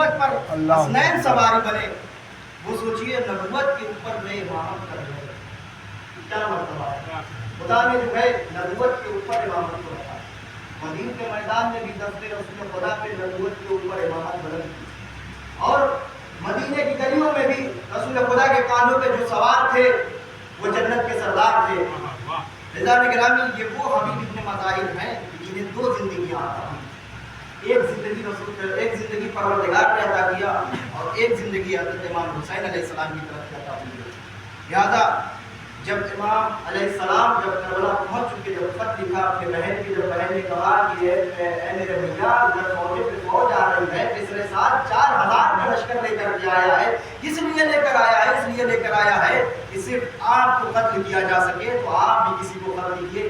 नबूवत पर हसनैन सवारी बने, वो सोचिए नबूवत के ऊपर मैं इमामत कर रहे क्या मर्तबा है। खुदा ने जो है नबूवत के ऊपर इमामत को रखा। मदीन के मैदान में भी दस्ते रसूल खुदा पे नबूवत के ऊपर इमामत बुलंद की, और मदीने की गलियों में भी रसूल खुदा के कानों पे जो सवार थे वो जन्नत के सरदार थे। निज़ाम गिरामी, ये वो हबीब इब्न मज़ाहिर हैं जिन्हें दो जिंदगियां अता हुई। एक जिंदगी परवरदिगार ने अता किया और एक जिंदगी हज़रत इमाम हुसैन अलैहिस्सलाम की तरफ से अता हुई। लिहाजा जब इमाम अलैहिस्सलाम जब करबला पहुंच चुके, जब खत लिखा अपने बहन की, जब बहन ने कहा कि ए मेरे भैया उधर फौज पे फौज आ रही है, पिछले साल 4000 का लश्कर लेकर के आया है, किस लिए लेकर आया है? इसलिए लेकर आया है कि सिर्फ आपको कत्ल किया जा सके, तो आप भी किसी को कत्ल कीजिए।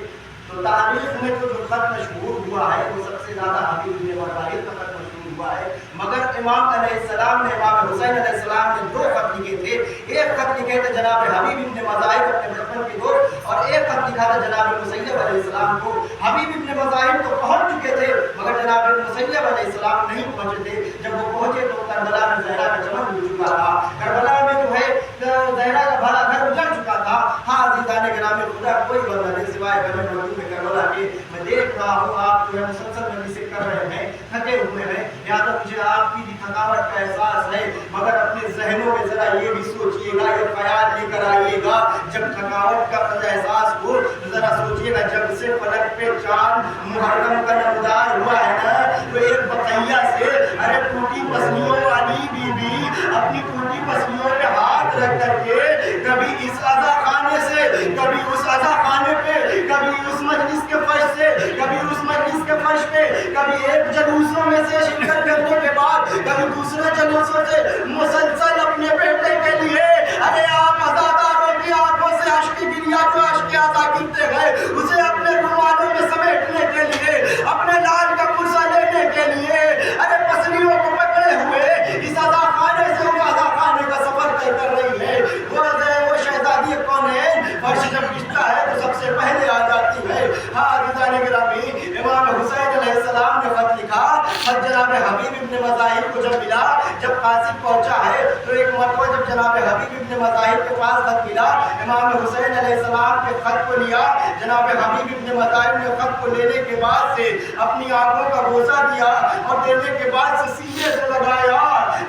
तो तारीख में तो जो खत मशहूर हुआ है वो सबसे ज्यादा हबीब इब्न मज़ाहिर का खत मशहूर हुआ है, मगर इमाम अलैहिस्सलाम ने, इमाम हुसैन अलैहिस्सलाम ने दो खत लिखे थे। एक खत लिखे थे जनाब हबीब इब्न मज़ाहिर अपने बचपन के दोस्त, और एक खत लिखा था जनाब मुसैयब अलैहिस्सलाम को। हबीब इब्न मज़ाहिर तो पहुंच चुके थे, मगर जनाब मुसैयब अलैहिस्सलाम नहीं पहुंचे थे। जब वो पहुंचे तो करबला में ज़हरा का चमन उड़ चुका था, करबला में जो है ज़हरा का भरा घर उजड़ चुका था। हाँ अज़ीज़ान गिरामी, खुदा कोई बंदा नहीं सिवाय गमे मजदूर में करबला के। मैं देख रहा हूँ आप जो है मुसलसल नबी से कर रहे हैं, थके हुए हैं, या तो मुझे आपकी भी थकावट का एहसास है, मगर अपने ज़हनों में जरा ये भी सोचिएगा, ये ख्याल लेकर आइएगा, जब थकावट का एहसास हो तो जरा सोचिएगा, जब से फलक पे चांद मुहर्रम का नमदार हुआ है ना, तो एक बकैया से अरे टूटी पसलियों वाली बीबी अपनी टूटी पसलियों पे हाथ रख करके कभी इस अज़ा खाने से, कभी उस अज़ा खाने पे, कभी उस मजलिस के फर्श से, कभी उस मजलिस के फर्श पे, कभी एक जलूसों में से शिरकत करने के बाद कभी दूसरे जलूसों से मुसलसल अपने बेटे के लिए अरे आप अज़ादारों की आंखों से अश्क गिरिया जो अश्क अज़ा गिरते गए, उसे अपने रुमालों में समेटने के लिए, अपने लाल का कुर्सा लेने के लिए अरे पसलियों को पकड़े हुए इस अज़ा खाने से उस अज़ा खाने का सफर तय कर रही है। वो शहजादी कौन है? फर्श जब बिछता है तो सबसे पहले आ जाती है। हाँ अज़ीज़ान गिरामी, इमाम हुसैन अलैहिस्सलाम ने खत लिखा। खत जनाब हबीब इब्न मज़ाहिर को जब मिला, जब कासिम पहुंचा है, तो एक मरतबा जब जनाब हबीब इब्न मज़ाहिर के पास खत मिला, इमाम हुसैन अलैहिस्सलाम के खत को लिया। जनाब हबीब इब्न मज़ाहिर ने खत को लेने के बाद से अपनी आंखों का बोसा दिया, और देने के बाद से सीने से लगाया,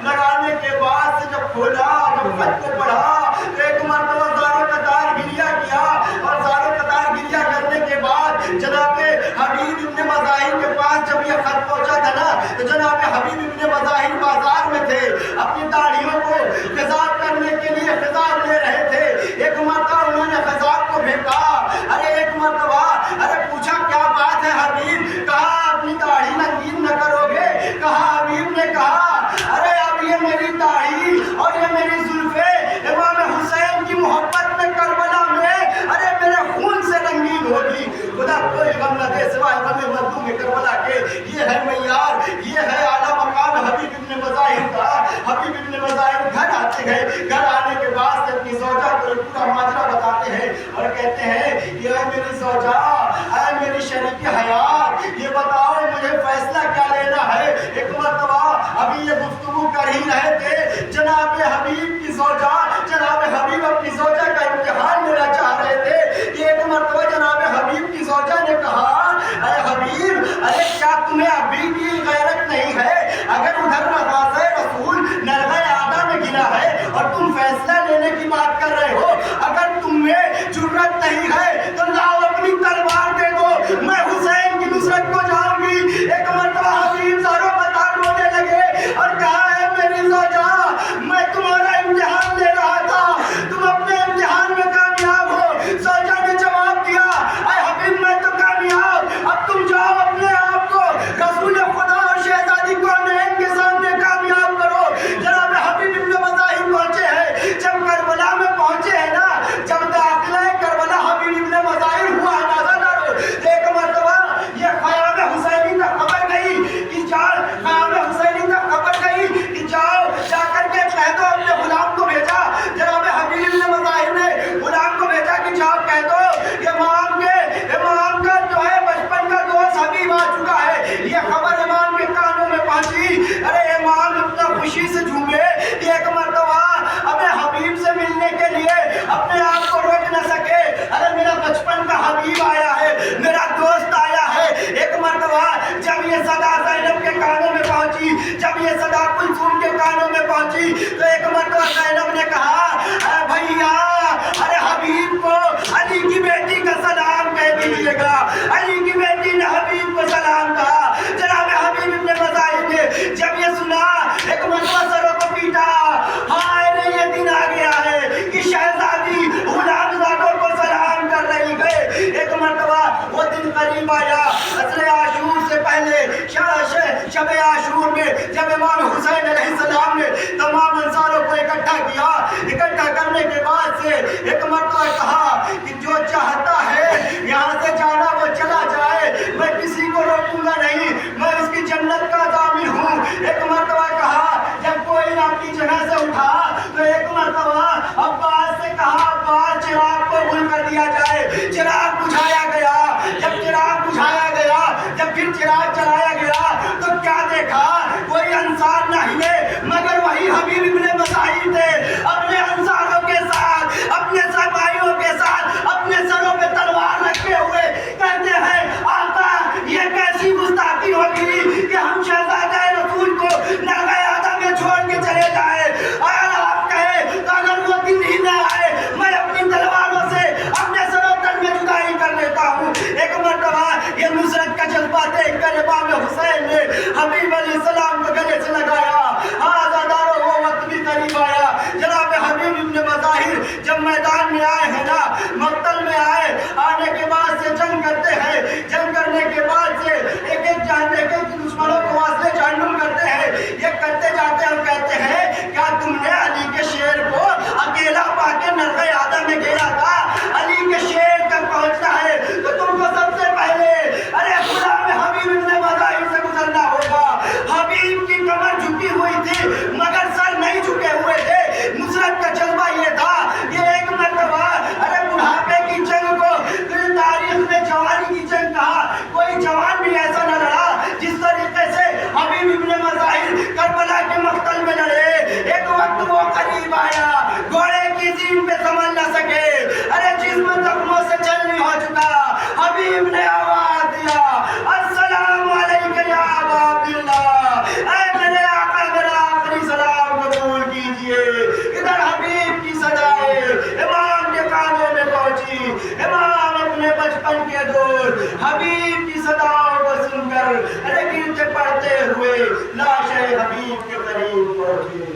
लगाने के बाद से जब खोला, जब खत को पढ़ा, तो एक मरतबा ज़ारो कतार गिरिया किया, और ज़ारो कतार गिरिया करने के बाद जनाब हबीब इब्न मज़ाहिर के पास जब ये खत पहुंचा था ना, तो जनाब हबीब इब्न मज़ाहिर बाजार में थे, अपनी दाढ़ियों को खिजाब करने के लिए खिजाब ले रहे थे। एक मरतबा उन्होंने खिजाब को फेंका, अरे एक मरतबा अरे पूछा क्या बात है हबीब? कहा अपनी दाढ़ी रंगीन न करोगे? कहा हबीब ने कहा अरे अब ये मेरी दाढ़ी और ये मेरी जुल्फे इमाम हुसैन की मोहब्बत में करबला में अरे मेरे खून से रंगीन होगी। खुदा कोई गम न दे सिवाय गमे मजलूम करबला के। ये है मैयार, ये है आला मकाम हबीब इब्न मज़ाहिर का। हबीब इब्न मज़ाहिर घर आते हैं, घर आने के बाद से अपनी ज़ौजा को पूरा माजरा बताते हैं और कहते हैं कि ऐ मेरी ज़ौजा, ऐ मेरी शरीक हयात, ये बताओ मुझे फैसला क्या लेना है। एक मरतबा अभी ये गुफ्तगू कर ही रहे थे, जनाब हबीब की ज़ौजा, जनाब हबीब अपनी ज़ौजा का इम्तिहान लेना चाह रहे थे कि एक मरतबा जनाब हबीब की ज़ौजा ने कहा अरे हबीब, अरे क्या तुम्हें अभी भी गैरत नहीं है? अगर उधर नवाज़े रसूल नरग़े आदा में गिरा है और तुम फैसला लेने की बात कर रहे हो, अगर तुम्हें जुर्रत नहीं है तो लाओ अपनी तलवार दे दो, मैं हुसैन की नुसरत को जाऊंगी। एक मरतबा हबीब ज़ारो कतार रोने लगे और कहा है मेरी ज़ौजा, मैं तुम्हारा इम्तिहान ले جب یہ صدا کلثوم کے کانوں میں پہنچی تو ایک مرتبہ زینب نے کہا اے بھیا ارے حبیب کو علی کی بیٹی کا سلام کہہ دیجیے گا. علی کی بیٹی نے حبیب کو سلام کہا. جناب حبیب ابن مظاہر نے جب یہ سنا ایک مرتبہ سروں کو پیٹا. ہائے رے یہ دن آ گیا ہے کہ شہزادی غلام زادوں کو سلام کر رہی ہے. ایک مرتبہ وہ دن قریب آیا عصر عاشور سے پہلے شب عاشور میں جب امام حسین علیہ السلام نے تمام انصاروں کو اکٹھا کیا. اکٹھا کرنے کے بعد سے ایک مرتبہ کہا کہ جو چاہتا ہے یہاں سے جانا وہ چلا جائے, میں کسی کو روکوں گا نہیں, میں اس کی جنت کا ضامن ہوں. ایک مرتبہ کہا جب کوئی نہ اپنی جگہ سے اٹھا تو ایک مرتبہ عباس سے کہا عباس چراغ کو گل کر دیا جائے. چراغ بجھایا گیا. جب چراغ بجھایا گیا, جب پھر چراغ چلایا گیا تو کیا دیکھا, کوئی انصار نہ ہلے مگر وہی حبیب ابن مظاہر تھے اپنے انصاروں کے ساتھ, اپنے سپاہیوں کے ساتھ, اپنے سروں پہ تلوار رکھے ہوئے کہتے ہیں آقا یہ کیسی گستاخی ہوگی کہ ہم شہزادہ رسول کو نرغہ آدم میں چھوڑ کے چلے جائیں. اگر آپ کہیں تو اگر وہ دن ہی نہ آئے میں اپنی تلواروں سے اپنے سروں تن میں جدائی کر لیتا ہوں. ایک مرتبہ یہ نصرت کا جذبہ دیکھ کر امام حسین نے حبیب علیہ السلام کو گلے سے لگایا. آزاداروں وہ وقت بھی قریب آیا. جناب حبیب ابن مظاہر جب میدان میں آئے ہیں نا, مقتل میں آئے, آنے کے بعد سے جنگ کرتے ہیں. جنگ کرنے کے بعد سے ایک ایک جاننے کے دشمنوں کو واسطے جہنم کرتے ہیں. یہ کرتے جاتے ہیں, کہتے ہیں کیا تم نے علی کے شیر کو اکیلا پا کے نرغہ آدم میں گھیرا تھا؟ علی کے شیر تک پہنچنا ہے تو تم کو سب سے پہلے ارے غلام حبیب ابن مظاہر سے گزرنا ہوگا. حبیب کی کمر جھکی ہوئی تھی مگر سر نہیں جھکے ہوئے تھے. نصرت کا جذبہ یہ تھا. یہ ایک مرتبہ ارے بڑھاپے کی جنگ کو تاریخ میں جوانی کی جنگ کہا. کوئی جوان بھی ایسا نہ لڑا جس طریقے سے حبیب ابن مظاہر کربلا کے مقتل میں لڑے. ایک وقت وہ قریب آیا, گھوڑے کی زین پہ سنبھل نہ سکے, ارے جسم زخموں سے چل نہیں ہو چکا. حبیب نے آواز دیا السلام علیکم یا ابا عبداللہ, اے میرے آقا میرا آخری سلام قبول کیجئے. ادھر حبیب کی صدائے امام کے کانوں میں پہنچی. امام اپنے بچپن کے دور حبیب کی صداؤں کو سن کر گرتے پڑتے ہوئے لاش حبیب کے قریب پہنچے.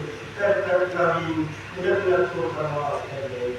جنت کو پرواز کر گئی.